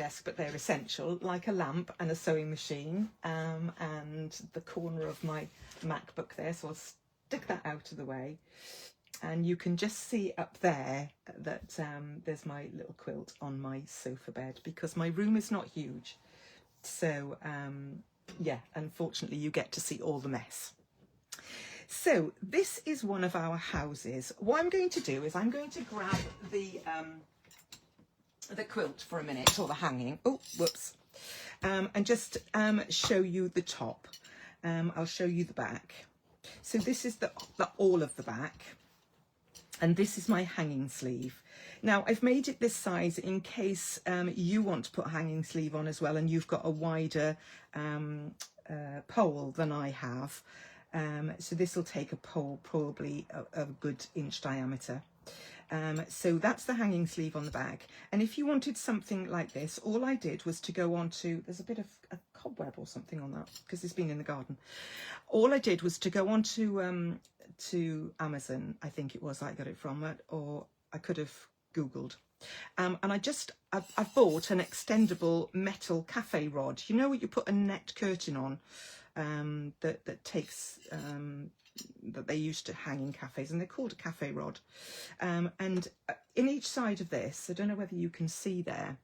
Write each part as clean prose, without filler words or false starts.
desk, but they're essential, like a lamp and a sewing machine, and the corner of my MacBook there, so I'll stick that out of the way. And you can just see up there that there's my little quilt on my sofa bed, because my room is not huge. So yeah, unfortunately you get to see all the mess. So this is one of our houses. What I'm going to do is I'm going to grab the quilt for a minute, or the hanging, oh whoops, and just show you the top. I'll show you the back. So this is the all of the back. And this is my hanging sleeve. Now, I've made it this size in case you want to put a hanging sleeve on as well, and you've got a wider pole than I have. So this will take a pole probably a good inch diameter. So that's the hanging sleeve on the back. And if you wanted something like this, all I did was to go on to, there's a bit of a cobweb or something on that because it's been in the garden. All I did was to go on to Amazon, I think it was I got it from it, or I could have Googled. And I've bought an extendable metal cafe rod. You know what you put a net curtain on that takes, that they used to hang in cafes, and they're called a cafe rod. And in each side of this, I don't know whether you can see there,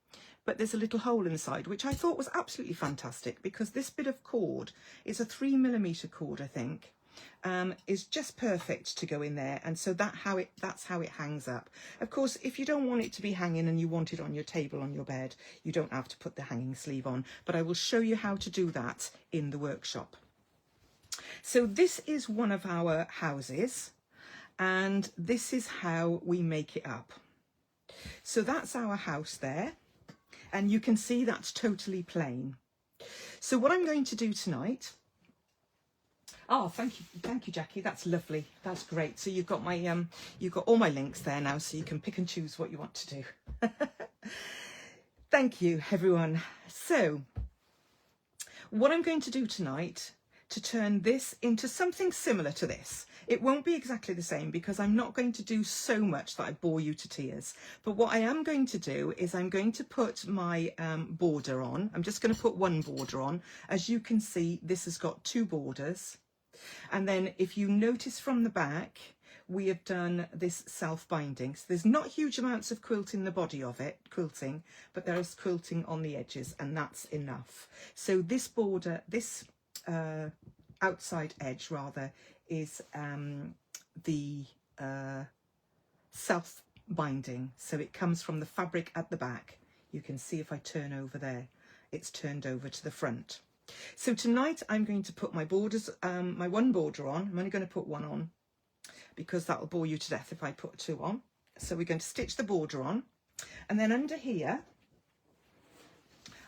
but there's a little hole inside, which I thought was absolutely fantastic, because this bit of cord is a 3mm cord, I think. Is just perfect to go in there, and so that's how it hangs up. Of course, if you don't want it to be hanging and you want it on your table on your bed, you don't have to put the hanging sleeve on, but I will show you how to do that in the workshop. So this is one of our houses, and this is how we make it up. So that's our house there, and you can see that's totally plain. So what I'm going to do tonight, oh, thank you, Jackie. That's lovely. That's great. So you've got my you've got all my links there now, so you can pick and choose what you want to do. Thank you, everyone. So what I'm going to do tonight to turn this into something similar to this. It won't be exactly the same, because I'm not going to do so much that I bore you to tears. But what I am going to do is I'm going to put my border on. I'm just going to put one border on. As you can see, this has got two borders. And then if you notice from the back, we have done this self-binding. So there's not huge amounts of quilt in the body of it, quilting, but there is quilting on the edges, and that's enough. So this border, this outside edge rather, is the self-binding. So it comes from the fabric at the back. You can see if I turn over there, it's turned over to the front. So tonight I'm going to put my borders, my one border on. I'm only going to put one on because that will bore you to death if I put two on. So we're going to stitch the border on, and then under here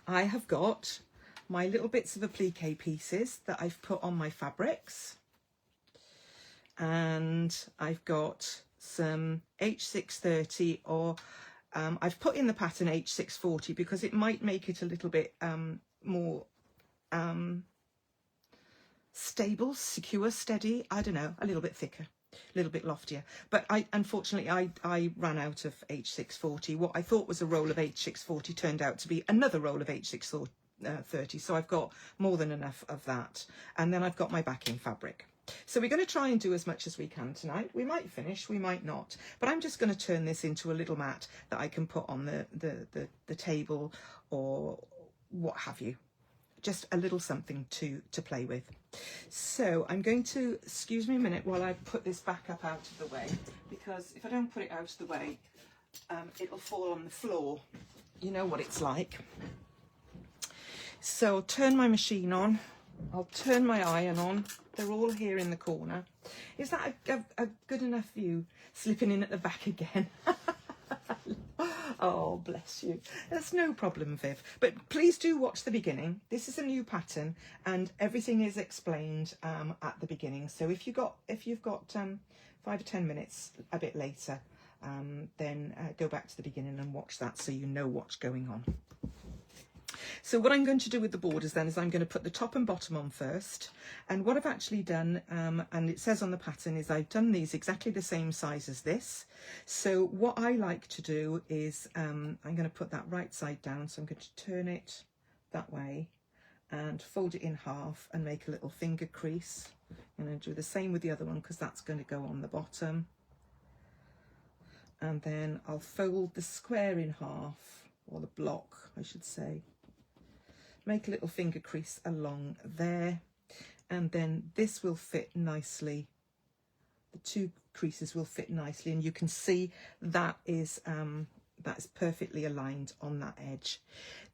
I have got my little bits of applique pieces that I've put on my fabrics, and I've got some H630, or I've put in the pattern H640 because it might make it a little bit more stable, secure, steady, I don't know, a little bit thicker, a little bit loftier. But unfortunately I ran out of H640. What I thought was a roll of H640 turned out to be another roll of H630, so I've got more than enough of that. And then I've got my backing fabric. So we're going to try and do as much as we can tonight. We might finish, we might not, but I'm just going to turn this into a little mat that I can put on the table or what have you. Just a little something to play with. So I'm going to, excuse me a minute while I put this back up out of the way, because if I don't put it out of the way, it'll fall on the floor. You know what it's like. So I'll turn my machine on. I'll turn my iron on. They're all here in the corner. Is that a good enough view? Slipping in at the back again. Oh, bless you. That's no problem, Viv. But please do watch the beginning. This is a new pattern, and everything is explained at the beginning. So if you've got 5 or 10 minutes a bit later, then go back to the beginning and watch that so you know what's going on. So what I'm going to do with the borders then is I'm going to put the top and bottom on first. And what I've actually done, and it says on the pattern, is I've done these exactly the same size as this. So what I like to do is I'm going to put that right side down. So I'm going to turn it that way and fold it in half and make a little finger crease. I'm going to do the same with the other one because that's going to go on the bottom. And then I'll fold the square in half, or the block I should say. Make a little finger crease along there, and then this will fit nicely. The two creases will fit nicely, and you can see that is that's perfectly aligned on that edge.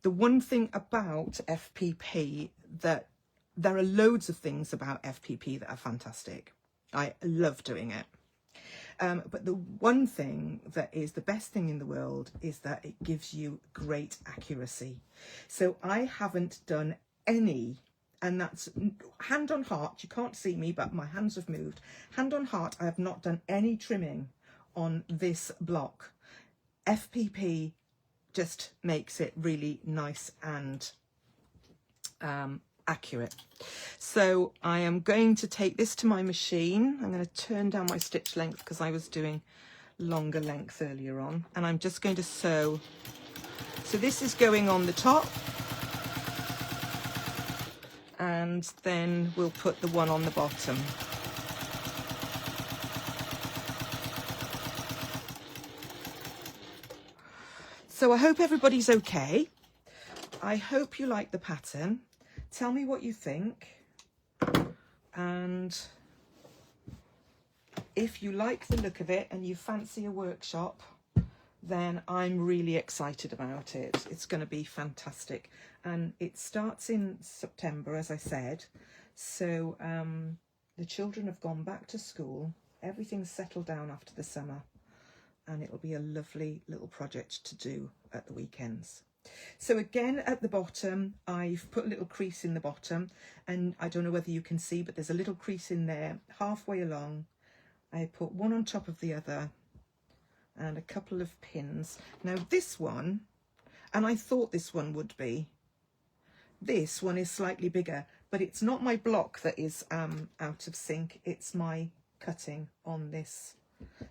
The one thing about FPP, that there are loads of things about FPP that are fantastic. I love doing it. But the one thing that is the best thing in the world is that it gives you great accuracy. So I haven't done any, and that's hand on heart, you can't see me, but my hands have moved. Hand on heart, I have not done any trimming on this block. FPP just makes it really nice and accurate. So I am going to take this to my machine. I'm going to turn down my stitch length because I was doing longer length earlier on, and I'm just going to sew. So this is going on the top, and then we'll put the one on the bottom. So I hope everybody's okay. I hope you like the pattern. Tell me what you think, and if you like the look of it and you fancy a workshop, then I'm really excited about it. It's going to be fantastic, and it starts in September, as I said. So the children have gone back to school, everything's settled down after the summer, and it'll be a lovely little project to do at the weekends. So again, at the bottom, I've put a little crease in the bottom, and I don't know whether you can see, but there's a little crease in there halfway along. I put one on top of the other and a couple of pins. Now this one, and I thought this one would be, this one is slightly bigger, but it's not my block that is out of sync, it's my cutting on this.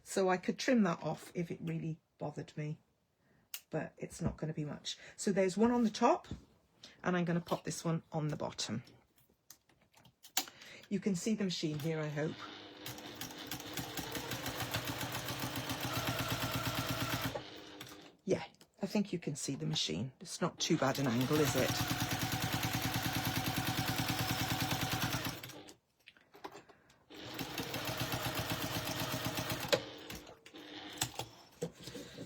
So I could trim that off if it really bothered me, but it's not going to be much. So there's one on the top, and I'm going to pop this one on the bottom. You can see the machine here, I hope. Yeah, I think you can see the machine. It's not too bad an angle, is it?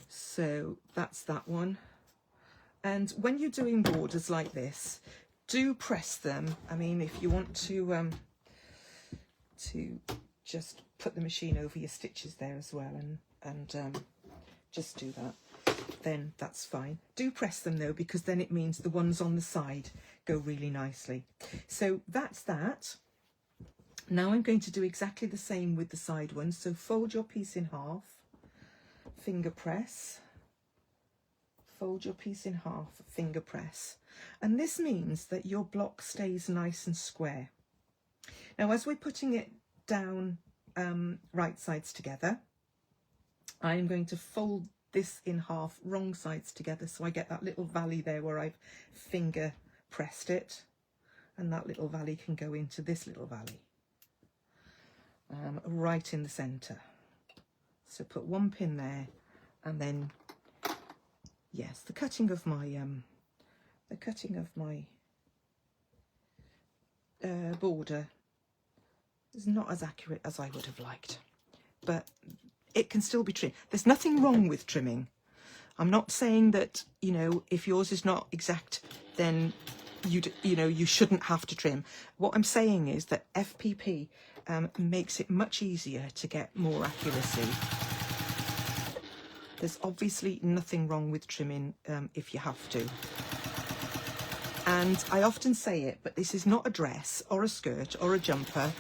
So that's that one. And when you're doing borders like this, do press them. I mean, if you want to just put the machine over your stitches there as well, and just do that, then that's fine. Do press them though, because then it means the ones on the side go really nicely. So that's that. Now I'm going to do exactly the same with the side ones. So fold your piece in half, finger press, fold your piece in half, finger press, and this means that your block stays nice and square. Now as we're putting it down right sides together, I'm going to fold this in half wrong sides together, so I get that little valley there where I've finger pressed it, and that little valley can go into this little valley right in the center. So put one pin there, and then yes, the cutting of my border is not as accurate as I would have liked, but it can still be trimmed. There's nothing wrong with trimming. I'm not saying that, you know, if yours is not exact, then you shouldn't have to trim. What I'm saying is that FPP makes it much easier to get more accuracy. There's obviously nothing wrong with trimming if you have to. And I often say it, but this is not a dress or a skirt or a jumper.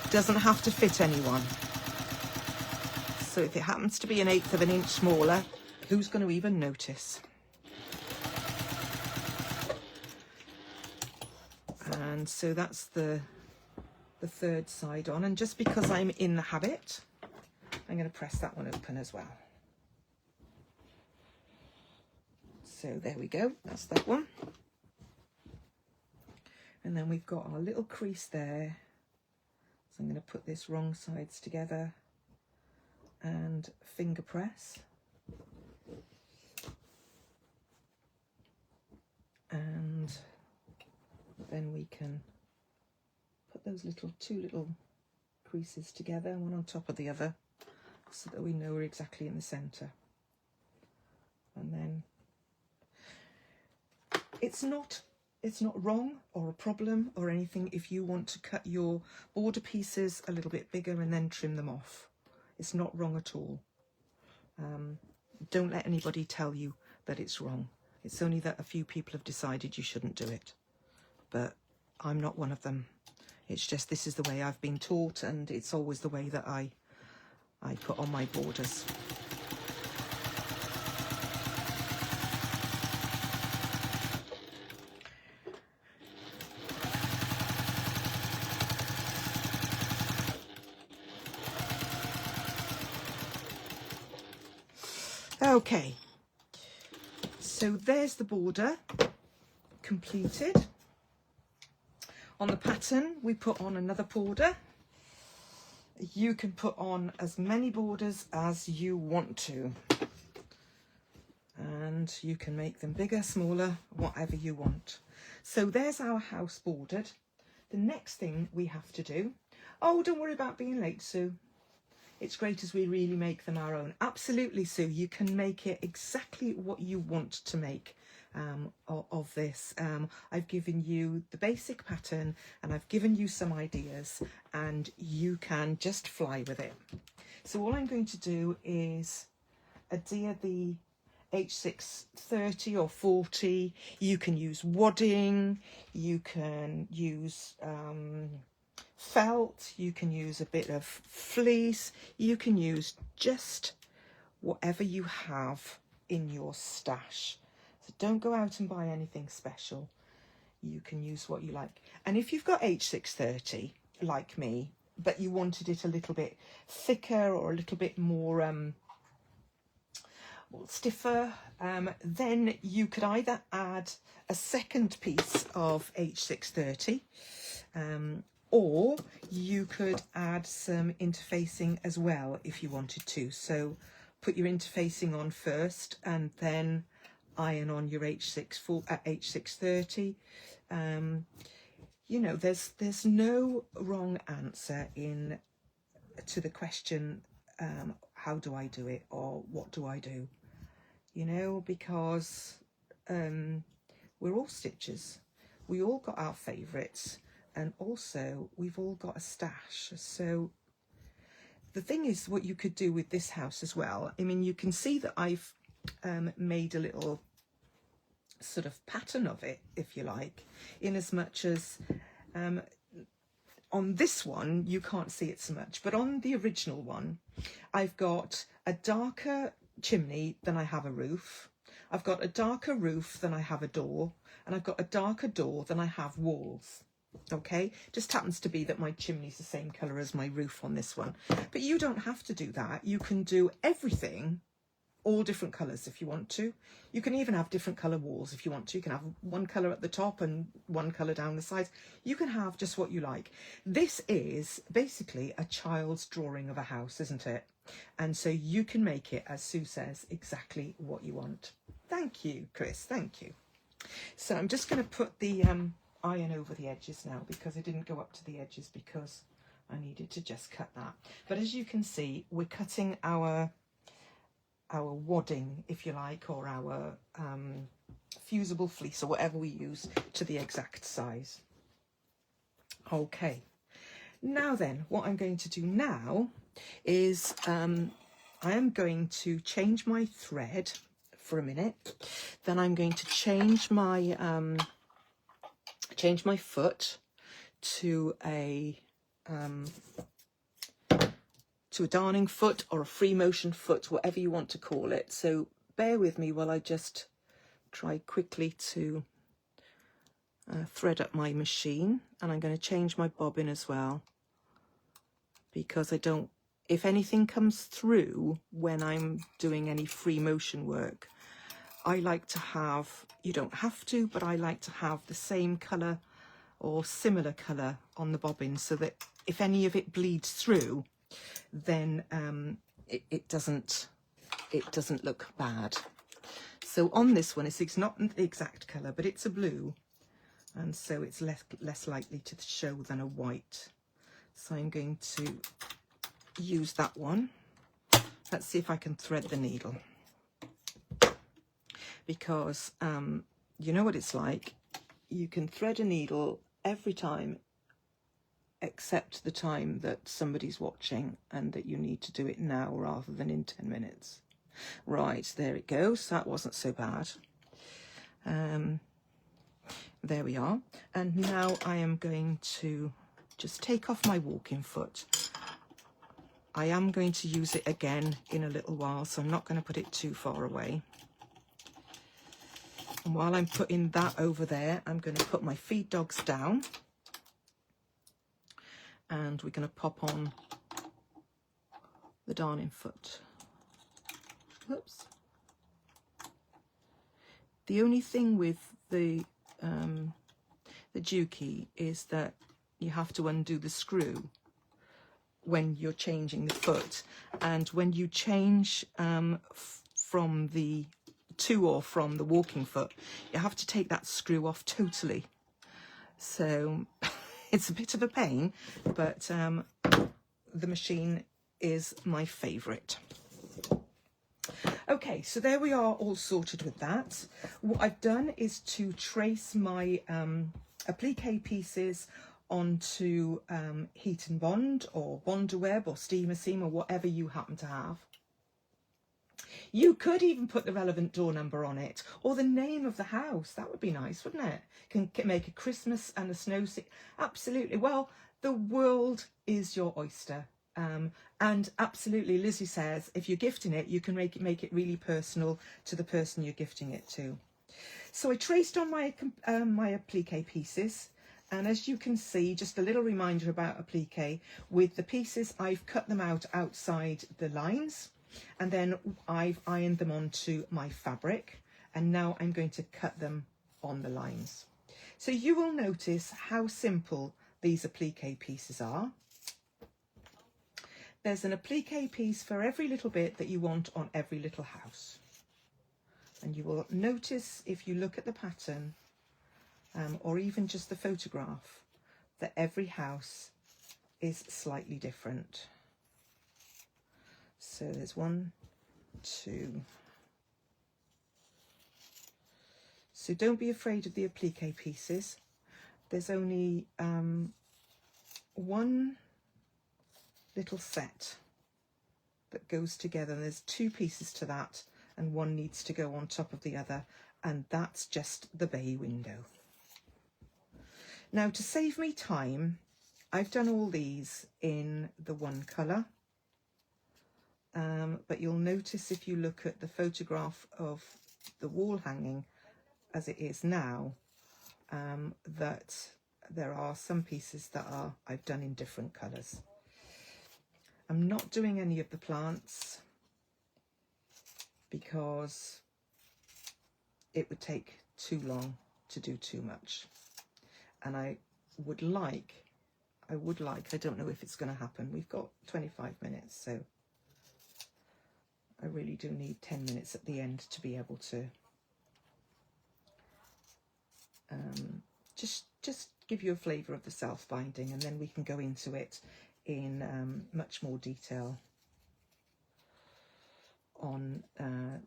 It doesn't have to fit anyone. So if it happens to be 1/8 of an inch smaller, who's going to even notice? And so that's the third side on, and just because I'm in the habit, I'm going to press that one open as well. So there we go, that's that one. And then we've got our little crease there. So I'm going to put this wrong sides together and finger press. And then we can put those two little creases together, one on top of the other, so that we know we're exactly in the center. And then it's not wrong or a problem or anything if you want to cut your border pieces a little bit bigger and then trim them off. It's not wrong at all. Don't let anybody tell you that it's wrong. It's only that a few people have decided you shouldn't do it. But I'm not one of them. It's just this is the way I've been taught, and it's always the way that I put on my borders. Okay, so there's the border completed. On the pattern, we put on another border. You can put on as many borders as you want to. And you can make them bigger, smaller, whatever you want. So there's our house bordered. The next thing we have to do... Oh, don't worry about being late, Sue. It's great as we really make them our own. Absolutely, Sue. You can make it exactly what you want to make of this. I've given you the basic pattern and I've given you some ideas, and you can just fly with it. So all I'm going to do is adhere the H630 or 40. You can use wadding, you can use felt, you can use a bit of fleece, you can use just whatever you have in your stash. So don't go out and buy anything special. You can use what you like. And if you've got H630 like me, but you wanted it a little bit thicker or a little bit more stiffer, then you could either add a second piece of H630, or you could add some interfacing as well if you wanted to. So put your interfacing on first and then iron on your H630. You know, there's no wrong answer to the question, how do I do it, or what do I do? You know, because we're all stitchers. We all got our favourites, and also we've all got a stash. So the thing is, what you could do with this house as well, I mean, you can see that I've made a little sort of pattern of it, if you like, in as much as on this one you can't see it so much, but on the original one I've got a darker chimney than I have a roof. I've got a darker roof than I have a door, and I've got a darker door than I have walls. Okay, just happens to be that my chimney's the same colour as my roof on this one, but you don't have to do that. You can do everything all different colours if you want to. You can even have different colour walls if you want to. You can have one colour at the top and one colour down the sides. You can have just what you like. This is basically a child's drawing of a house, isn't it? And so you can make it, as Sue says, exactly what you want. Thank you, Chris, thank you. So I'm just going to put the iron over the edges now, because I didn't go up to the edges because I needed to just cut that. But as you can see, we're cutting our wadding, if you like, or our fusible fleece, or whatever we use, to the exact size. Okay, now then, what I'm going to do now is I am going to change my thread for a minute. Then I'm going to change my foot to a darning foot or a free motion foot, whatever you want to call it. So bear with me while I just try quickly to thread up my machine, and I'm going to change my bobbin as well, because I don't, if anything comes through when I'm doing any free motion work, I like to have, you don't have to, but I like to have the same colour or similar colour on the bobbin, so that if any of it bleeds through, then it doesn't look bad. So on this one, it's not an exact colour, but it's a blue, and so it's less likely to show than a white. So I'm going to use that one. Let's see if I can thread the needle, because you know what it's like. You can thread a needle every time except the time that somebody's watching and that you need to do it now rather than in 10 minutes. Right, there it goes. That wasn't so bad. There we are. And now I am going to just take off my walking foot. I am going to use it again in a little while, so I'm not going to put it too far away. And while I'm putting that over there, I'm going to put my feed dogs down, and we're going to pop on the darning foot. Oops. The only thing with the Juki is that you have to undo the screw when you're changing the foot, and when you change from the from the walking foot, you have to take that screw off totally. So it's a bit of a pain, but the machine is my favourite. Okay, so there we are, all sorted with that. What I've done is to trace my applique pieces onto heat and bond or Bonder Web or steamer seam or whatever you happen to have. You could even put the relevant door number on it, or the name of the house. That would be nice, wouldn't it? Can make a Christmas and a snow stick. Absolutely. Well, the world is your oyster. And absolutely, Lizzy says, if you're gifting it, you can make it really personal to the person you're gifting it to. So I traced on my my applique pieces. And as you can see, just a little reminder about applique, with the pieces, I've cut them out outside the lines, and then I've ironed them onto my fabric, and now I'm going to cut them on the lines. So you will notice how simple these applique pieces are. There's an applique piece for every little bit that you want on every little house. And you will notice, if you look at the pattern, or even just the photograph, that every house is slightly different. So there's 1, 2. So don't be afraid of the applique pieces. There's only one little set that goes together. There's 2 pieces to that, and one needs to go on top of the other, and that's just the bay window. Now, to save me time, I've done all these in the one colour, but you'll notice if you look at the photograph of the wall hanging as it is now, that there are some pieces that I've done in different colours. I'm not doing any of the plants because it would take too long to do too much. And I would like, I don't know if it's going to happen. We've got 25 minutes, so I really do need 10 minutes at the end to be able to just give you a flavour of the self-binding, and then we can go into it in much more detail on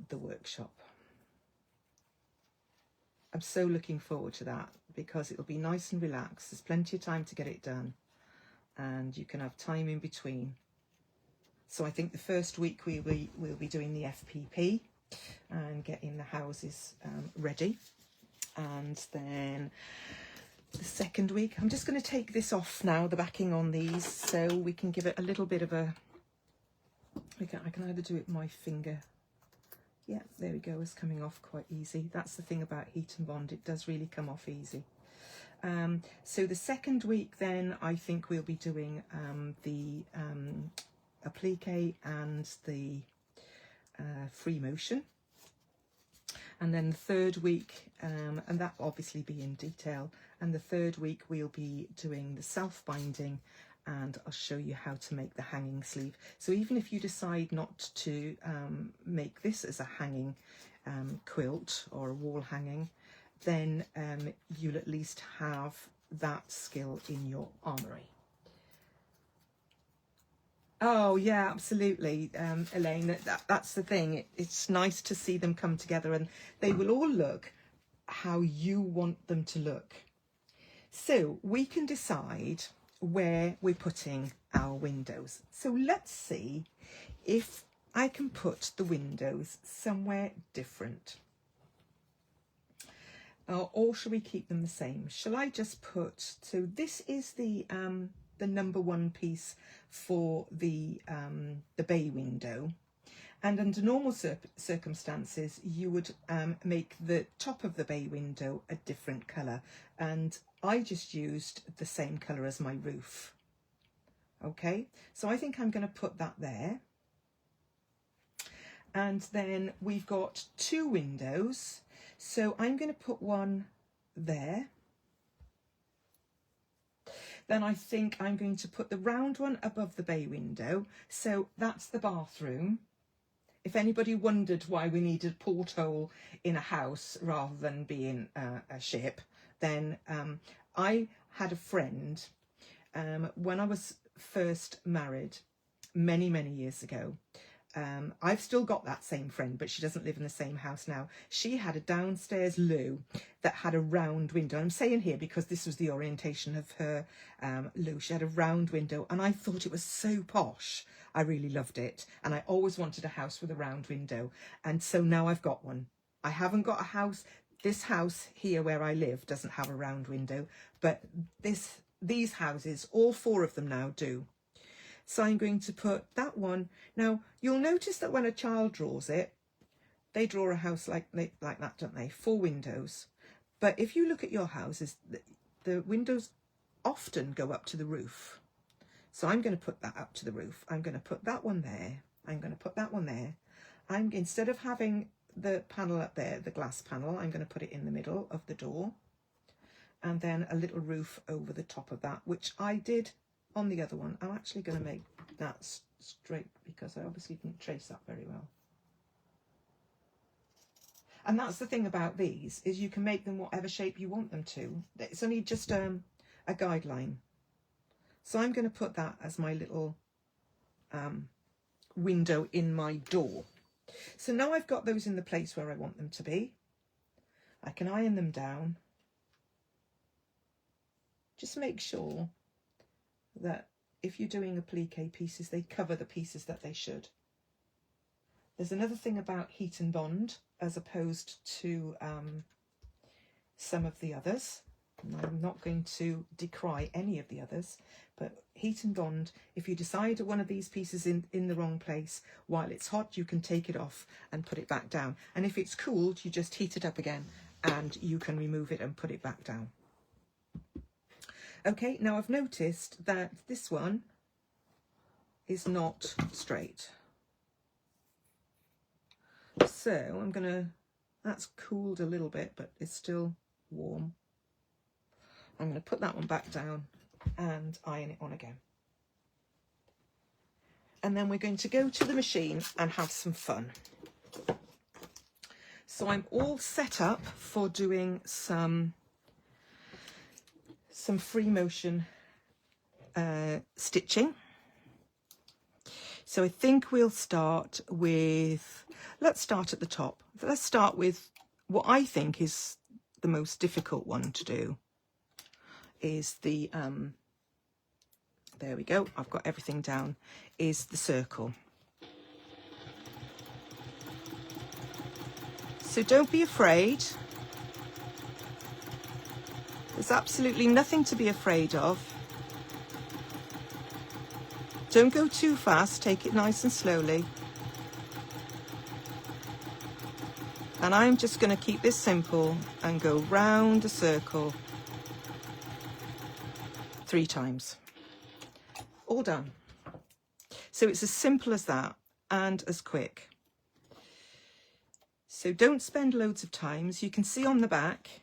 the workshop. I'm so looking forward to that, because it'll be nice and relaxed. There's plenty of time to get it done, and you can have time in between. So I think the first week we'll be doing the FPP and getting the houses ready, and then the second week, I'm just going to take this off now, the backing on these, so we can give it a little bit of a, I can either do it with my finger Yeah, there we go, it's coming off quite easy. That's the thing about heat and bond, it does really come off easy. So the second week then, I think we'll be doing the applique and the free motion. And then the third week, and that will obviously be in detail, and the third week we'll be doing the self-binding, and I'll show you how to make the hanging sleeve. So even if you decide not to make this as a hanging quilt or a wall hanging, then you'll at least have that skill in your armoury. Oh yeah, absolutely, Elaine. That's the thing. It's nice to see them come together, and they will all look how you want them to look. So we can decide where we're putting our windows. So let's see if I can put the windows somewhere different. Or shall we keep them the same? Shall I just put, so this is the number one piece for the bay window, and under normal circumstances you would make the top of the bay window a different colour, and I just used the same colour as my roof. Okay, so I think I'm going to put that there, and then we've got two windows, so I'm going to put one there. Then I think I'm going to put the round one above the bay window. So that's the bathroom. If anybody wondered why we needed a porthole in a house rather than being a ship, then I had a friend when I was first married many, many years ago. I've still got that same friend, but she doesn't live in the same house now. She had a downstairs loo that had a round window. I'm saying here because this was the orientation of her loo. She had a round window, and I thought it was so posh. I really loved it, and I always wanted a house with a round window, and so now I've got one. I haven't got a house. This house here where I live doesn't have a round window, but these houses, all four of them now do. So I'm going to put that one. Now, you'll notice that when a child draws it, they draw a house like that, don't they? 4 windows. But if you look at your houses, the windows often go up to the roof. So I'm going to put that up to the roof. I'm going to put that one there. I'm going to put that one there. Instead of having the panel up there, the glass panel, I'm going to put it in the middle of the door. And then a little roof over the top of that, which I did on the other one. I'm actually going to make that straight because I obviously didn't trace that very well. And that's the thing about these, is you can make them whatever shape you want them to. It's only just a guideline. So I'm going to put that as my little window in my door. So now I've got those in the place where I want them to be. I can iron them down. Just make sure that if you're doing applique pieces, they cover the pieces that they should. There's another thing about heat and bond as opposed to some of the others. And I'm not going to decry any of the others, but heat and bond, if you decide one of these pieces in the wrong place while it's hot, you can take it off and put it back down. And if it's cooled, you just heat it up again and you can remove it and put it back down. Okay, now I've noticed that this one is not straight. So I'm gonna, that's cooled a little bit, but it's still warm. I'm gonna put that one back down and iron it on again. And then we're going to go to the machine and have some fun. So I'm all set up for doing some free motion stitching. So I think we'll start with, let's start at the top. Let's start with what I think is the most difficult one to do, is the, there we go, I've got everything down, is the circle. So don't be afraid. There's absolutely nothing to be afraid of. Don't go too fast, take it nice and slowly. And I'm just going to keep this simple and go round a circle 3 times. All done. So it's as simple as that and as quick. So don't spend loads of times. You can see on the back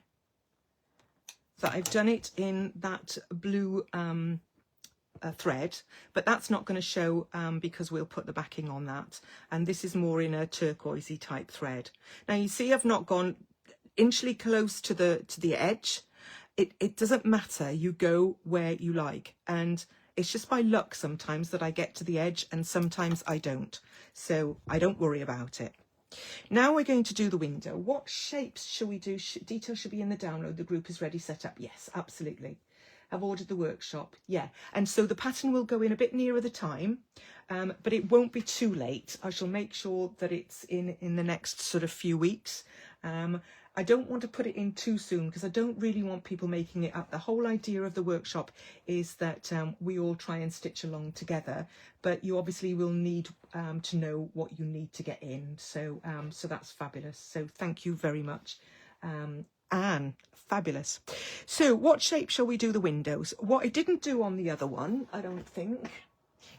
that I've done it in that blue thread, but that's not going to show because we'll put the backing on that. And this is more in a turquoisey type thread. Now you see I've not gone inchly close to the edge. It doesn't matter. You go where you like, and it's just by luck sometimes that I get to the edge and sometimes I don't. So I don't worry about it. Now we're going to do the window. What shapes shall we do? Details should be in the download. The group is ready, set up. Yes, absolutely. I've ordered the workshop. Yeah. And so the pattern will go in a bit nearer the time, but it won't be too late. I shall make sure that it's in the next sort of few weeks. I don't want to put it in too soon because I don't really want people making it up. The whole idea of the workshop is that we all try and stitch along together, but you obviously will need to know what you need to get in. So so that's fabulous. So thank you very much, Anne. Fabulous. So what shape shall we do the windows? What I didn't do on the other one, I don't think,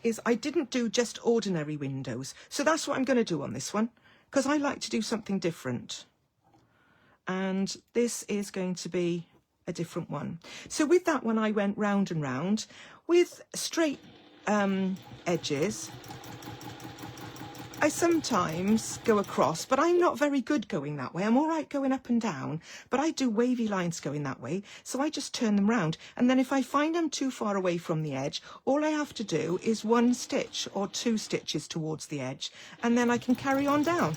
is I didn't do just ordinary windows. So that's what I'm going to do on this one, because I like to do something different. And this is going to be a different one. So with that one, I went round and round with straight edges. I sometimes go across, but I'm not very good going that way. I'm all right going up and down, but I do wavy lines going that way. So I just turn them round. And then if I find I'm too far away from the edge, all I have to do is 1 stitch or 2 stitches towards the edge, and then I can carry on down.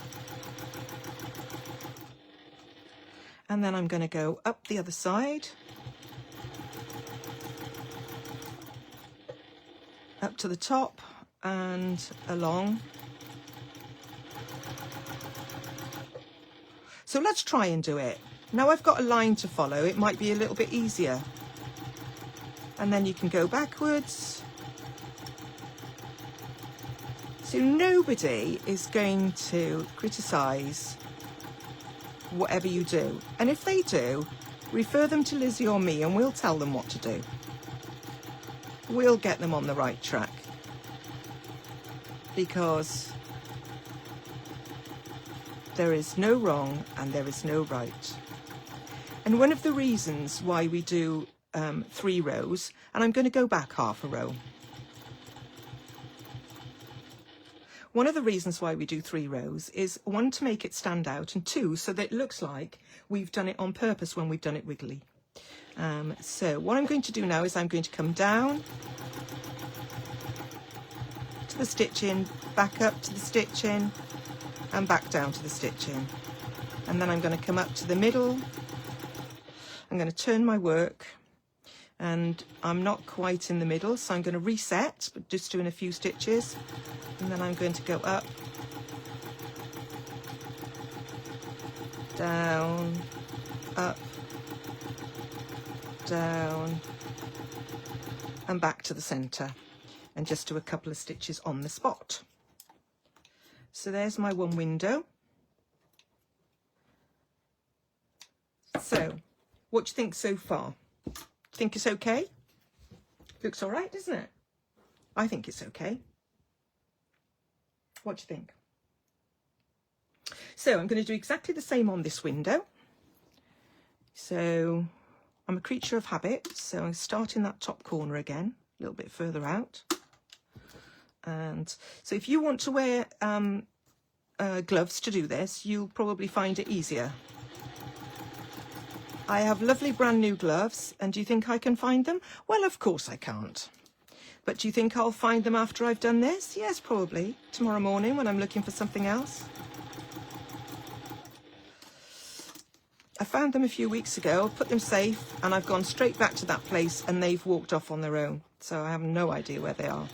And then I'm going to go up the other side, up to the top and along. So let's try and do it. Now I've got a line to follow, it might be a little bit easier. And then you can go backwards. So nobody is going to criticise whatever you do. And if they do, refer them to Lizzy or me and we'll tell them what to do. We'll get them on the right track. Because there is no wrong and there is no right. And one of the reasons why we do 3 rows, and I'm going to go back half a row. One of the reasons why we do 3 rows is 1, to make it stand out, and 2, so that it looks like we've done it on purpose when we've done it wiggly. So what I'm going to do now is I'm going to come down to the stitching, back up to the stitching, and back down to the stitching. And then I'm going to come up to the middle. I'm going to turn my work, and I'm not quite in the middle, so I'm going to reset, but just doing a few stitches. And then I'm going to go up, down, up, down, and back to the centre, and just do a couple of stitches on the spot. So there's my one window. So what do you think so far? Think it's okay? Looks all right, doesn't it? I think it's okay. What do you think? So I'm going to do exactly the same on this window. So I'm a creature of habit, so I start in that top corner again, a little bit further out. And so if you want to wear gloves to do this, you'll probably find it easier. I have lovely brand new gloves, and do you think I can find them? Well, of course I can't. But do you think I'll find them after I've done this? Yes, probably. Tomorrow morning when I'm looking for something else. I found them a few weeks ago, put them safe, and I've gone straight back to that place and they've walked off on their own. So I have no idea where they are.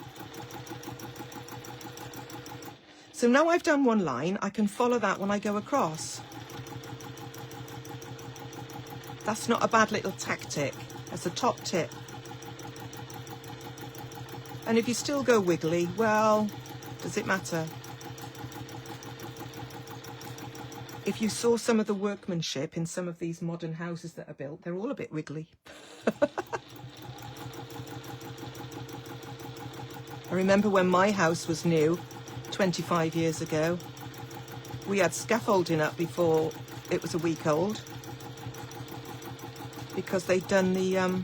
So now I've done one line, I can follow that when I go across. That's not a bad little tactic. That's a top tip. And if you still go wiggly, well, does it matter? if you saw some of the workmanship in some of these modern houses that are built, they're all a bit wiggly. I remember when my house was new, 25 years ago, we had scaffolding up before it was a week old, because they'd done the,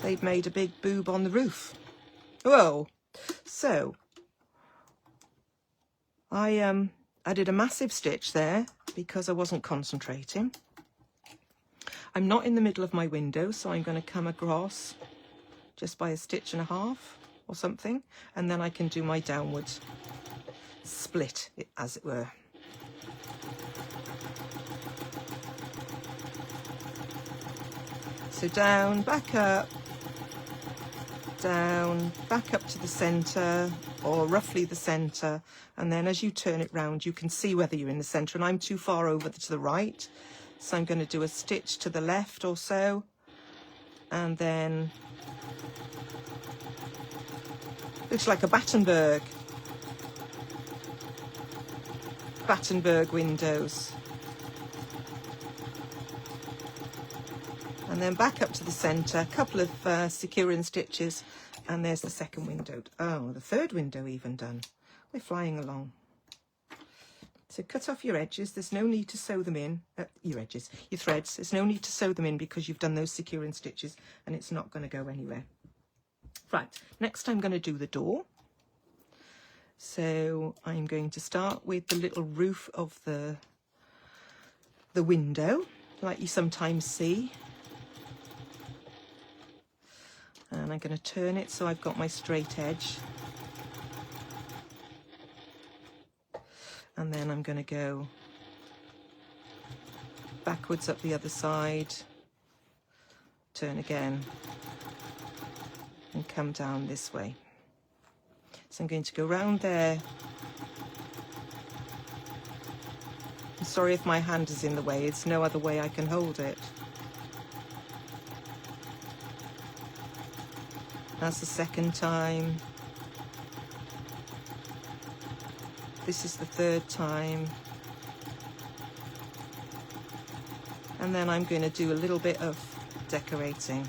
they'd made a big boob on the roof. Whoa. So, I did a massive stitch there because I wasn't concentrating. I'm not in the middle of my window, so I'm going to come across just by a stitch and a half or something, and then I can do my downward split, as it were. So down, back up, down, back up to the centre, or roughly the centre, and then as you turn it round you can see whether you're in the centre, and I'm too far over to the right, so I'm going to do a stitch to the left or so, and then looks like a Battenberg windows, and then back up to the centre, a couple of securing stitches, and there's the second window. Oh, the third window even done. We're flying along. So cut off your edges. There's no need to sew them in. Your edges, your threads. There's no need to sew them in because you've done those securing stitches and it's not going to go anywhere. Right, next I'm going to do the door. So I'm going to start with the little roof of the window, like you sometimes see. And I'm going to turn it so I've got my straight edge. And then I'm going to go backwards up the other side, turn again, and come down this way. So I'm going to go round there. I'm sorry if my hand is in the way, it's no other way I can hold it. That's the second time. This is the third time. And then I'm going to do a little bit of decorating.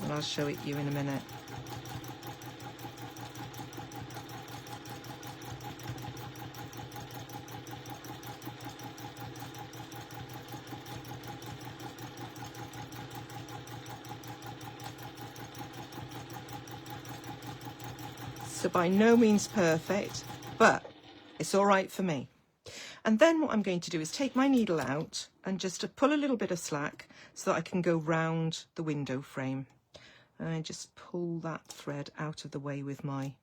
And I'll show it you in a minute. So by no means perfect, but it's all right for me. And then what I'm going to do is take my needle out and just to pull a little bit of slack so that I can go round the window frame. And I just pull that thread out of the way with my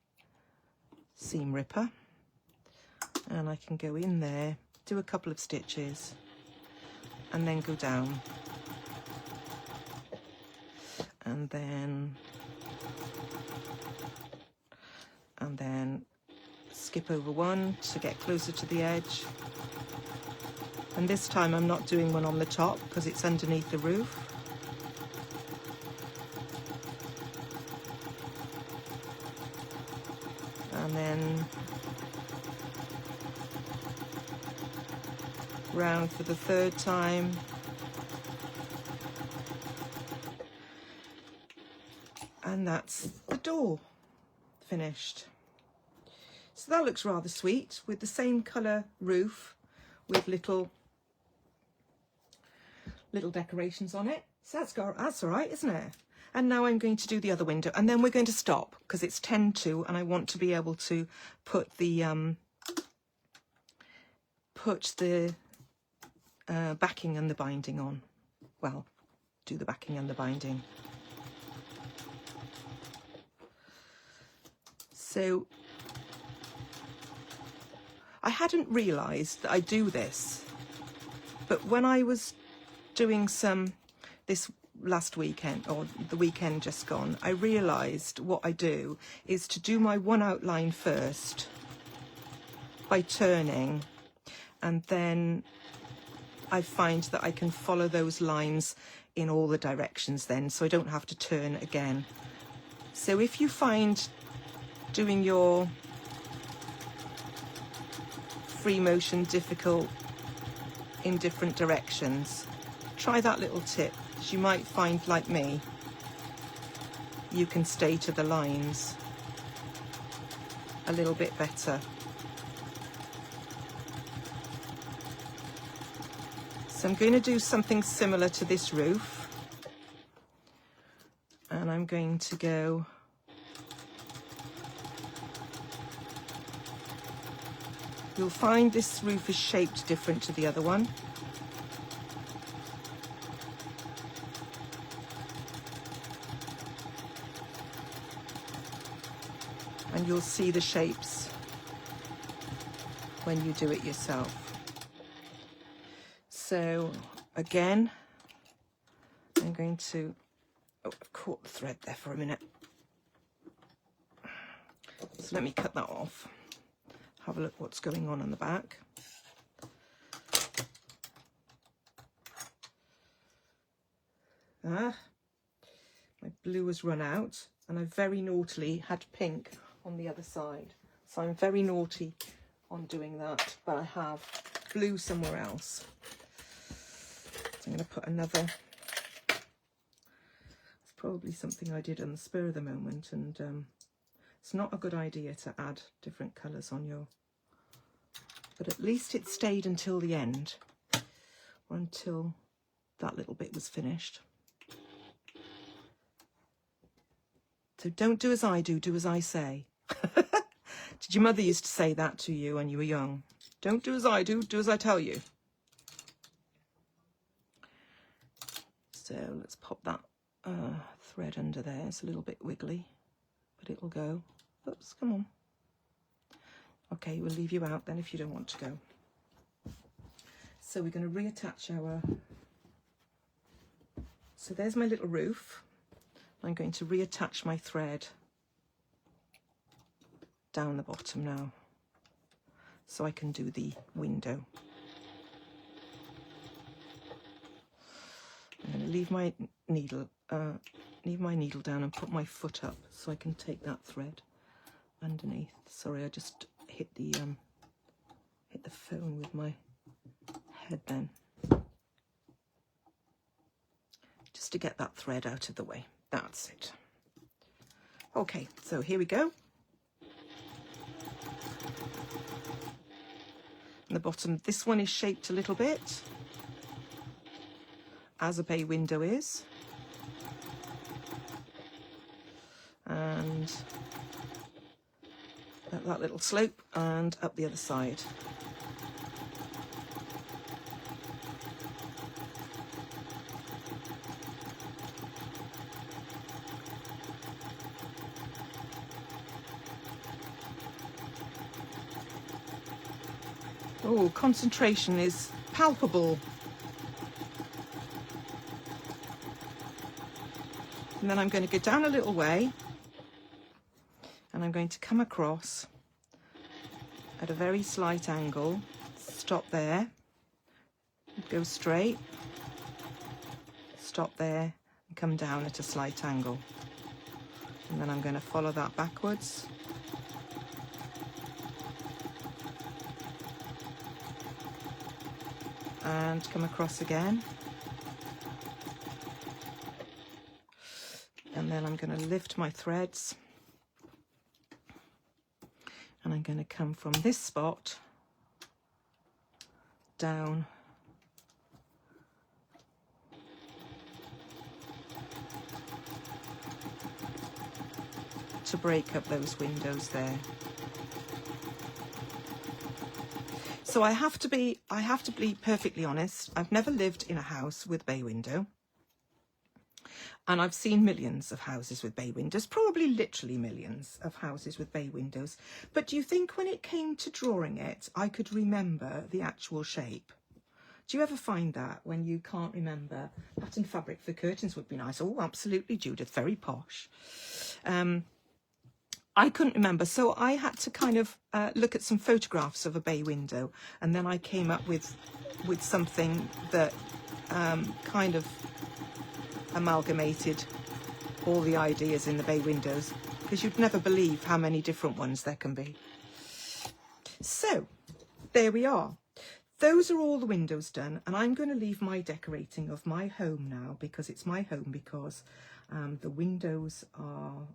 seam ripper. And I can go in there, do a couple of stitches, and then go down. And then skip over one to get closer to the edge. And this time I'm not doing one on the top because it's underneath the roof. And then round for the third time. And that's the door finished. So that looks rather sweet with the same colour roof with little decorations on it. So that's all right, isn't it? And now I'm going to do the other window and then we're going to stop because it's 10 to and I want to be able to put the backing and the binding on. Well, do the backing and the binding. So I hadn't realised that I do this, but when I was doing this last weekend, or the weekend just gone, I realised what I do is to do my one outline first by turning, and then I find that I can follow those lines in all the directions then, so I don't have to turn again. So if you find doing your free motion difficult in different directions, try that little tip, because you might find, like me, you can stay to the lines a little bit better. So I'm going to do something similar to this roof, and I'm going to go you'll find this roof is shaped different to the other one. And you'll see the shapes when you do it yourself. So again, I'm going to, oh, I've caught the thread there for a minute. So let me cut that off. Have a look what's going on the back. My blue has run out, and I very naughtily had pink on the other side. So I'm very naughty on doing that, but I have blue somewhere else. So I'm going to put another, it's probably something I did on the spur of the moment, and it's not a good idea to add different colours on your, but at least it stayed until the end, or until that little bit was finished. So don't do as I do, do as I say. Did your mother used to say that to you when you were young? Don't do as I do as I tell you. So let's pop that thread under there. It's a little bit wiggly, but it'll go. Oops, come on. Okay, we'll leave you out then if you don't want to go. So we're going to reattach our... So there's my little roof. I'm going to reattach my thread down the bottom now, so I can do the window. I'm going to leave my needle down and put my foot up so I can take that thread underneath. Sorry, I just hit the phone with my head then, just to get that thread out of the way. That's it. Okay, so here we go. And the bottom, this one is shaped a little bit, as a bay window is. And up that little slope and up the other side. Oh, concentration is palpable. And then I'm going to go down a little way, and I'm going to come across at a very slight angle, stop there, go straight, stop there, and come down at a slight angle. And then I'm going to follow that backwards. And come across again. And then I'm going to lift my threads. And I'm going to come from this spot down to break up those windows there. So I have to be perfectly honest. I've never lived in a house with bay window. And I've seen millions of houses with bay windows, probably literally millions of houses with bay windows. But do you think when it came to drawing it, I could remember the actual shape? Do you ever find that when you can't remember? Pattern fabric for curtains would be nice. Oh, absolutely, Judith, very posh. I couldn't remember, so I had to kind of look at some photographs of a bay window, and then I came up with something that kind of amalgamated all the ideas in the bay windows, because you'd never believe how many different ones there can be. So there we are. Those are all the windows done, and I'm going to leave my decorating of my home now, because it's my home, because the windows are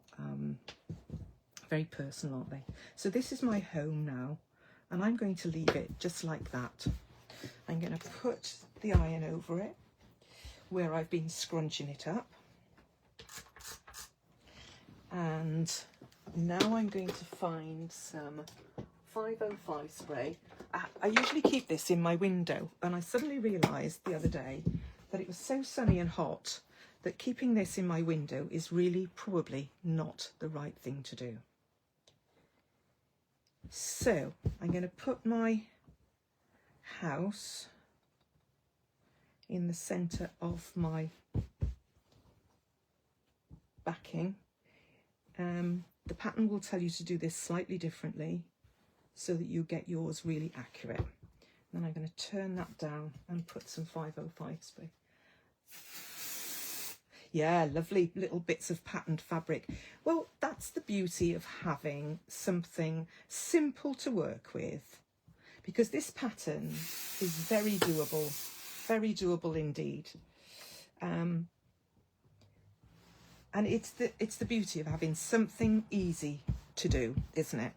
very personal, aren't they? So this is my home now, and I'm going to leave it just like that. I'm going to put the iron over it where I've been scrunching it up, and now I'm going to find some 505 spray. I usually keep this in my window, and I suddenly realised the other day that it was so sunny and hot that keeping this in my window is really probably not the right thing to do. So I'm going to put my house in the centre of my backing. The pattern will tell you to do this slightly differently so that you get yours really accurate. Then I'm going to turn that down and put some 505 spray. Yeah, lovely little bits of patterned fabric. Well, that's the beauty of having something simple to work with, because this pattern is very doable indeed. And it's the beauty of having something easy to do, isn't it?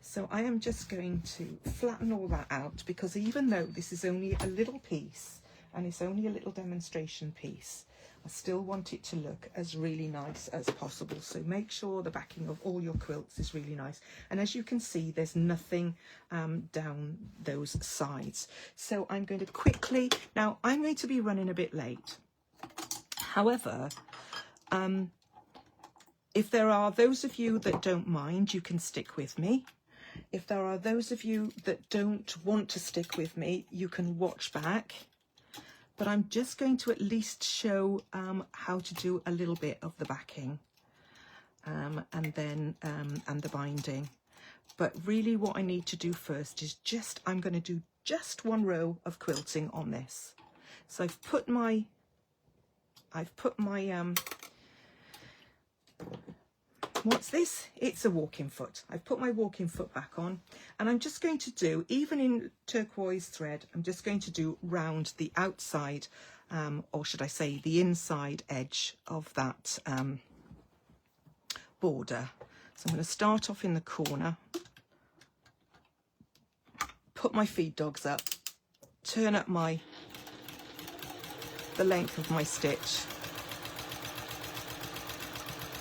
So I am just going to flatten all that out, because even though this is only a little piece and it's only a little demonstration piece, I still want it to look as really nice as possible. So make sure the backing of all your quilts is really nice. And as you can see, there's nothing down those sides. So I'm going to quickly, now I'm going to be running a bit late. However, if there are those of you that don't mind, you can stick with me. If there are those of you that don't want to stick with me, you can watch back. But I'm just going to at least show how to do a little bit of the backing and the binding. But really what I need to do first is I'm going to do just one row of quilting on this. So I've put my what's this? It's a walking foot. I've put my walking foot back on, and I'm just going to do, even in turquoise thread, I'm just going to do round the outside, or should I say the inside edge of that border. So I'm going to start off in the corner, put my feed dogs up, turn up the length of my stitch,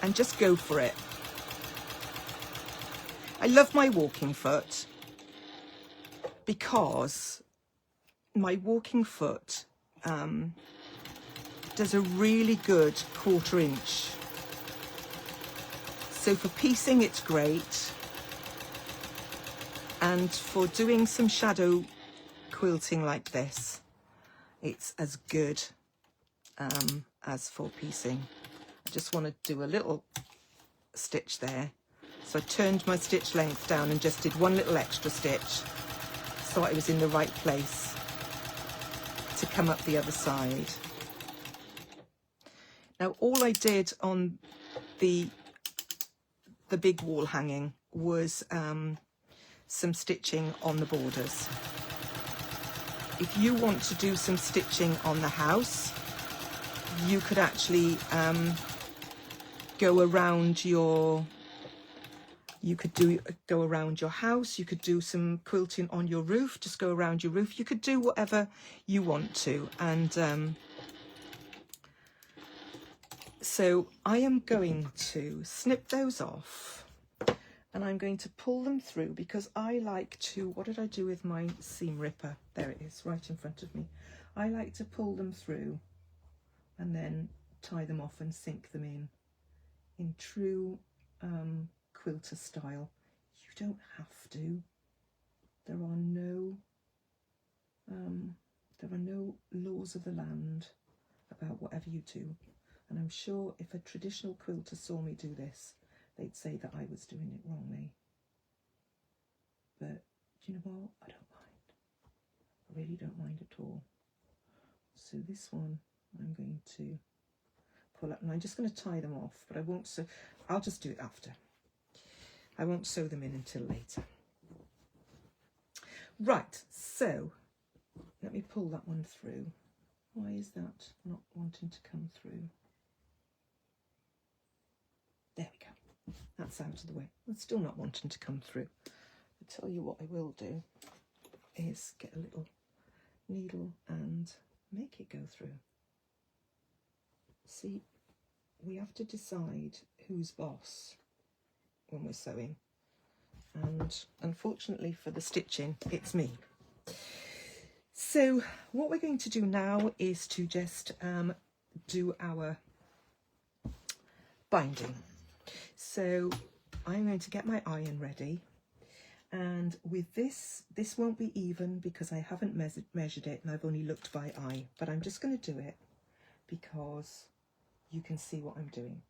and just go for it. I love my walking foot because my walking foot does a really good 1/4 inch. So for piecing it's great, and for doing some shadow quilting like this, it's as good as for piecing. I just want to do a little stitch there. So I turned my stitch length down and just did one little extra stitch so I was in the right place to come up the other side. Now all I did on the big wall hanging was some stitching on the borders. If you want to do some stitching on the house, you could actually go around your house. You could do some quilting on your roof, just go around your roof. You could do whatever you want to. And so I am going to snip those off, and I'm going to pull them through, because I like to, what did I do with my seam ripper? There it is, right in front of me. I like to pull them through and then tie them off and sink them in true quilter style. You don't have to. There are no laws of the land about whatever you do. And I'm sure if a traditional quilter saw me do this, they'd say that I was doing it wrongly. But do you know what? I don't mind. I really don't mind at all. So this one I'm going to pull up, and I'm just going to tie them off, but I won't sew. I'll just do it after. I won't sew them in until later. Right, so let me pull that one through. Why is that not wanting to come through? There we go. That's out of the way. It's still not wanting to come through. I'll tell you what I will do is get a little needle and make it go through. See, we have to decide who's boss when we're sewing, and unfortunately for the stitching, it's me. So what we're going to do now is to just do our binding. So I'm going to get my iron ready, and with this won't be even because I haven't measured it and I've only looked by eye, but I'm just going to do it because you can see what I'm doing.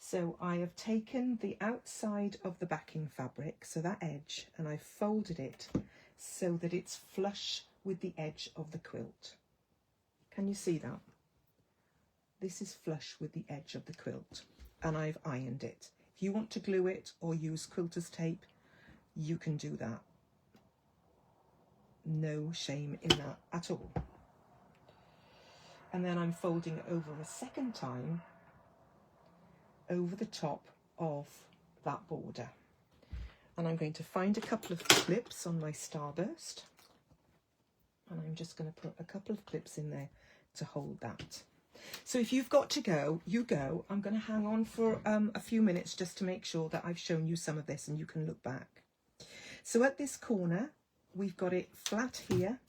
So I have taken the outside of the backing fabric, so that edge, and I've folded it so that it's flush with the edge of the quilt. Can you see that? This is flush with the edge of the quilt, and I've ironed it. If you want to glue it or use quilter's tape, you can do that. No shame in that at all. And then I'm folding it over a second time over the top of that border. And I'm going to find a couple of clips on my starburst, and I'm just going to put a couple of clips in there to hold that. So if you've got to go, you go. I'm going to hang on for a few minutes just to make sure that I've shown you some of this and you can look back. So at this corner, we've got it flat here.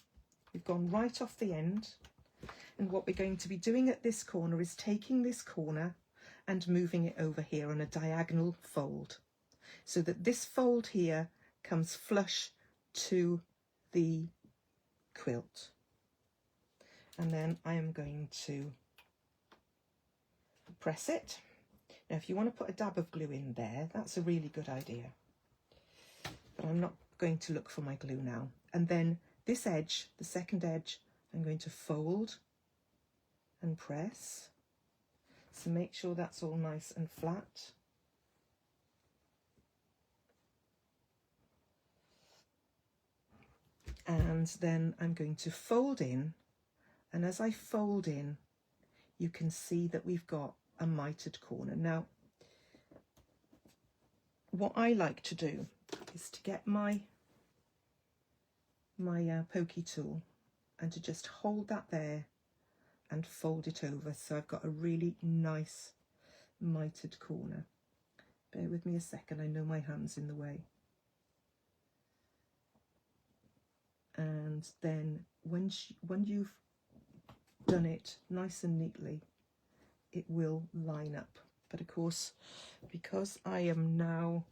We've gone right off the end. And what we're going to be doing at this corner is taking this corner and moving it over here on a diagonal fold, so that this fold here comes flush to the quilt. And then I am going to press it. Now if you want to put a dab of glue in there, that's a really good idea, but I'm not going to look for my glue now. And then this edge, the second edge, I'm going to fold and press. So make sure that's all nice and flat. And then I'm going to fold in, and as I fold in, you can see that we've got a mitered corner. Now, what I like to do is to get my pokey tool and to just hold that there and fold it over, so I've got a really nice mitered corner. Bear with me a second, I know my hand's in the way. And then when you've done it nice and neatly, it will line up. But of course, because I am now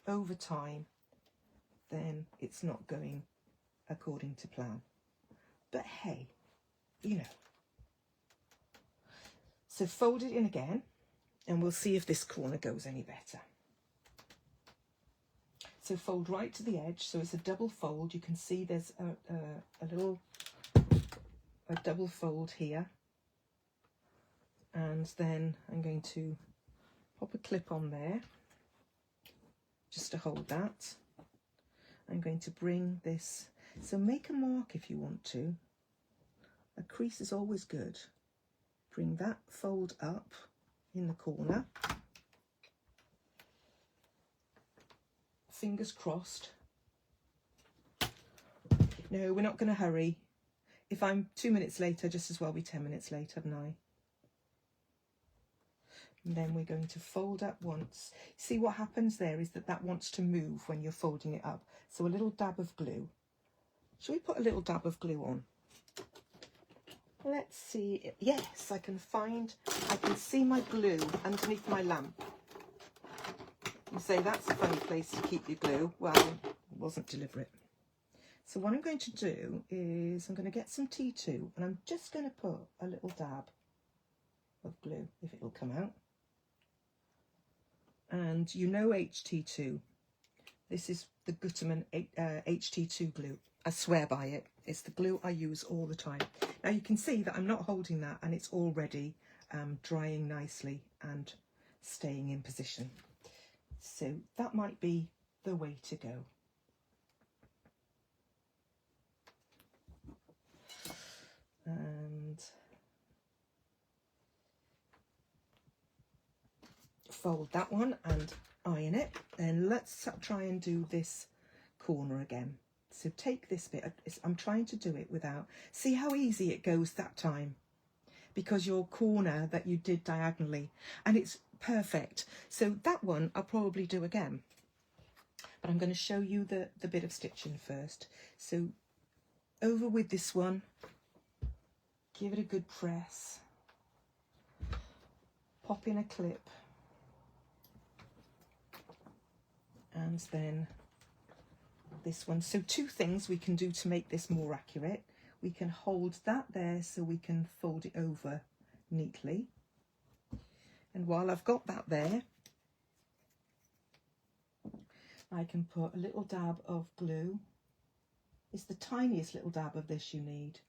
over time, then it's not going according to plan. But hey, you know. So fold it in again, and we'll see if this corner goes any better. So fold right to the edge, so it's a double fold. You can see there's a double fold here. And then I'm going to pop a clip on there, just to hold that. I'm going to bring this, so make a mark if you want to. A crease is always good. Bring that fold up in the corner. Fingers crossed. No, we're not going to hurry. If I'm 2 minutes later, just as well be 10 minutes late, haven't I? And then we're going to fold up once. See what happens there is that wants to move when you're folding it up. So a little dab of glue. Shall we put a little dab of glue on? Let's see. Yes, I can see my glue underneath my lamp. You say that's a funny place to keep your glue. Well, it wasn't deliberate. So what I'm going to do is I'm going to get some T2, and I'm just going to put a little dab of glue, if it will come out. And you know HT2. This is the Gutermann HT2 glue. I swear by it. It's the glue I use all the time. Now you can see that I'm not holding that, and it's already drying nicely and staying in position. So that might be the way to go. And fold that one and iron it. And let's try and do this corner again. So take this bit, I'm trying to do it without, see how easy it goes that time, because your corner that you did diagonally, and it's perfect. So that one I'll probably do again, but I'm going to show you the bit of stitching first. So over with this one, give it a good press, pop in a clip, and then this one. So two things we can do to make this more accurate. We can hold that there so we can fold it over neatly. And while I've got that there, I can put a little dab of glue. It's the tiniest little dab of this you need.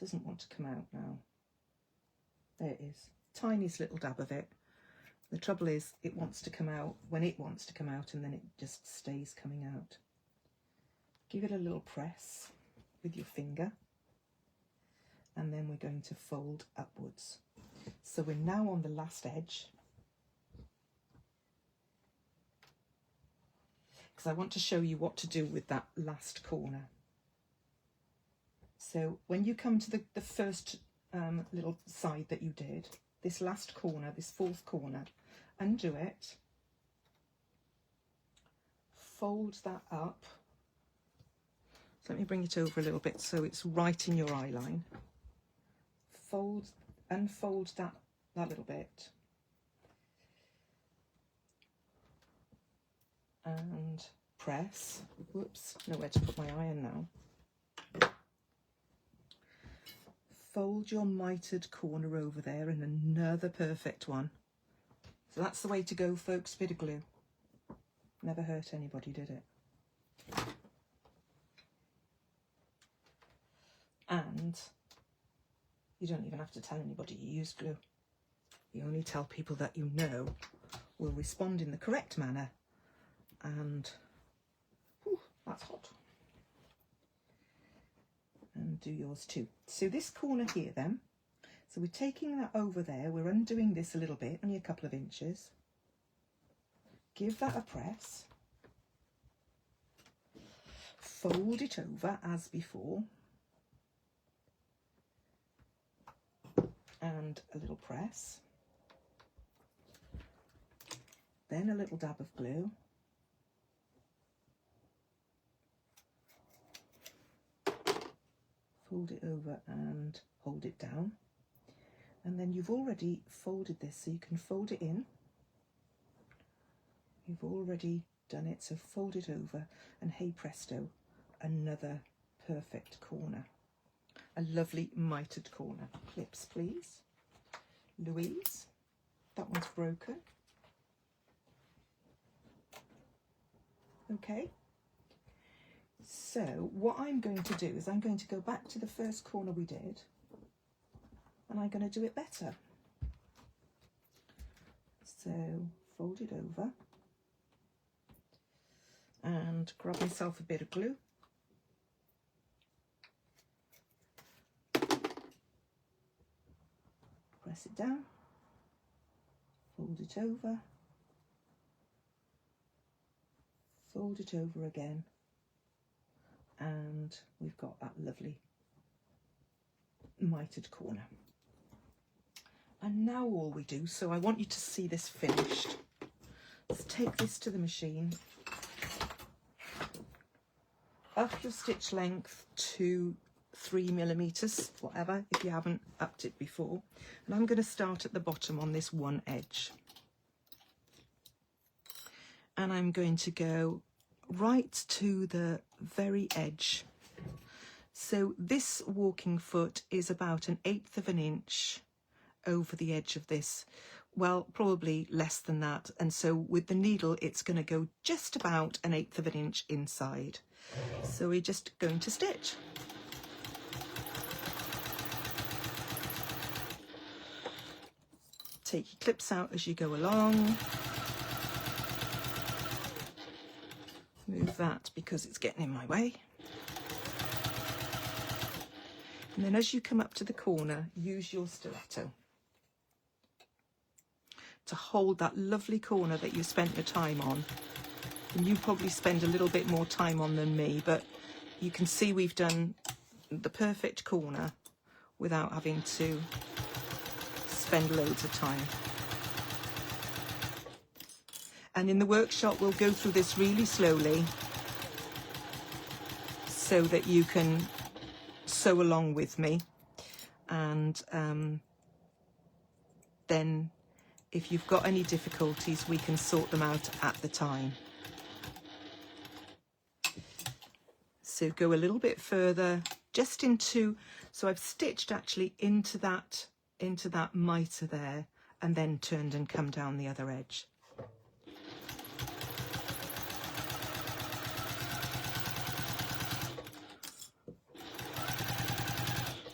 Doesn't want to come out now. There it is. Tiniest little dab of it. The trouble is it wants to come out when it wants to come out, and then it just stays coming out. Give it a little press with your finger, and then we're going to fold upwards. So we're now on the last edge, because I want to show you what to do with that last corner. So when you come to the first little side that you did, this last corner, this fourth corner, undo it, fold that up. So let me bring it over a little bit so it's right in your eye line. Fold, unfold that little bit, and press. Whoops, nowhere to put my iron now. Fold your mitered corner over there, and another perfect one. So that's the way to go, folks. Bit of glue. Never hurt anybody, did it? And you don't even have to tell anybody you use glue. You only tell people that you know will respond in the correct manner. And whew, that's hot. And do yours too. So this corner here then, so we're taking that over there, we're undoing this a little bit, only a couple of inches. Give that a press. Fold it over as before. And a little press. Then a little dab of glue. Fold it over and hold it down. And then you've already folded this, so you can fold it in. You've already done it, so fold it over, and hey presto, another perfect corner. A lovely mitered corner. Clips, please. Louise, that one's broken. Okay. So what I'm going to do is I'm going to go back to the first corner we did, and I'm going to do it better. So fold it over and grab myself a bit of glue. Press it down, fold it over, fold it over again, and we've got that lovely mitered corner. And now all we do, so I want you to see this finished. Let's take this to the machine, up your stitch length to 3 millimeters, whatever, if you haven't upped it before. And I'm going to start at the bottom on this one edge. And I'm going to go right to the very edge. So this walking foot is about 1/8 of an inch over the edge of this. Well, probably less than that. And so with the needle, it's going to go just about 1/8 of an inch inside. So we're just going to stitch. Take your clips out as you go along. Move that because it's getting in my way. And then as you come up to the corner, use your stiletto to hold that lovely corner that you spent your time on. And you probably spend a little bit more time on than me, but you can see we've done the perfect corner without having to spend loads of time. And in the workshop, we'll go through this really slowly so that you can sew along with me. And then if you've got any difficulties, we can sort them out at the time. So go a little bit further, just into, so I've stitched actually into that mitre there, and then turned and come down the other edge.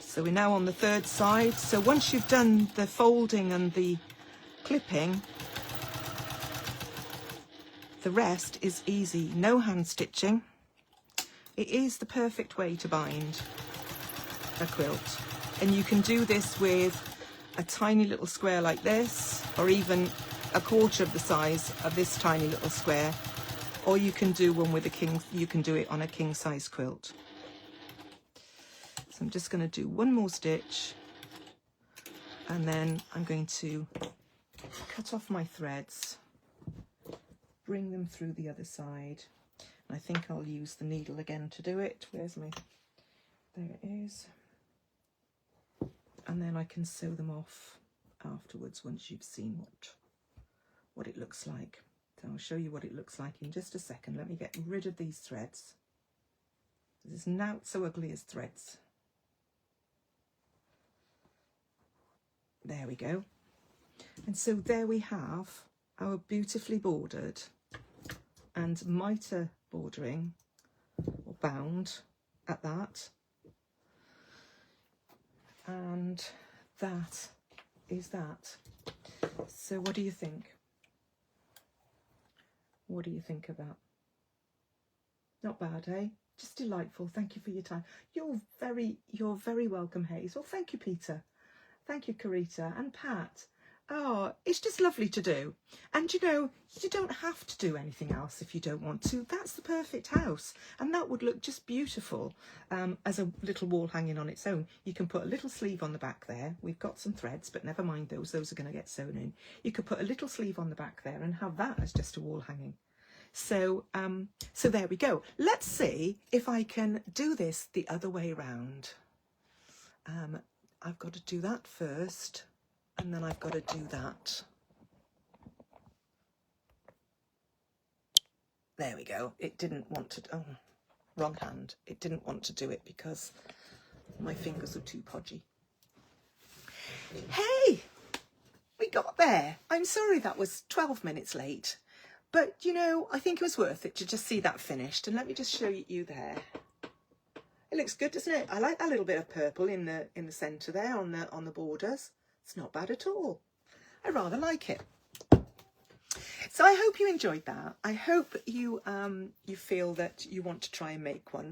So we're now on the third side. So once you've done the folding and the clipping, the rest is easy. No hand stitching. It is the perfect way to bind a quilt. And you can do this with a tiny little square like this, or even a quarter of the size of this tiny little square, or you can do one with you can do it on a king size quilt. So I'm just going to do one more stitch, and then I'm going to cut off my threads, bring them through the other side. And I think I'll use the needle again to do it. Where's my, there it is. And then I can sew them off afterwards once you've seen what it looks like. So I'll show you what it looks like in just a second. Let me get rid of these threads. This is not so ugly as threads. There we go. And so there we have our beautifully bordered and mitre bordering, or bound at that. And that is that. So what do you think? What do you think of that? Not bad, eh? Just delightful. Thank you for your time. You're very welcome, Hazel. Thank you, Peter. Thank you, Carita and Pat. Oh, it's just lovely to do. And you know, you don't have to do anything else if you don't want to. That's the perfect house. And that would look just beautiful as a little wall hanging on its own. You can put a little sleeve on the back there. We've got some threads, but never mind those. Those are going to get sewn in. You could put a little sleeve on the back there and have that as just a wall hanging. So, so there we go. Let's see if I can do this the other way around. I've got to do that first, and then I've got to do that. There we go. It didn't want to, oh, wrong hand. It didn't want to do it because my fingers are too podgy. Hey, we got there. I'm sorry that was 12 minutes late, but you know, I think it was worth it to just see that finished. And let me just show you there. It looks good, doesn't it? I like that little bit of purple in the centre there on the borders. It's not bad at all. I rather like it. So I hope you enjoyed that. I hope you you feel that you want to try and make one.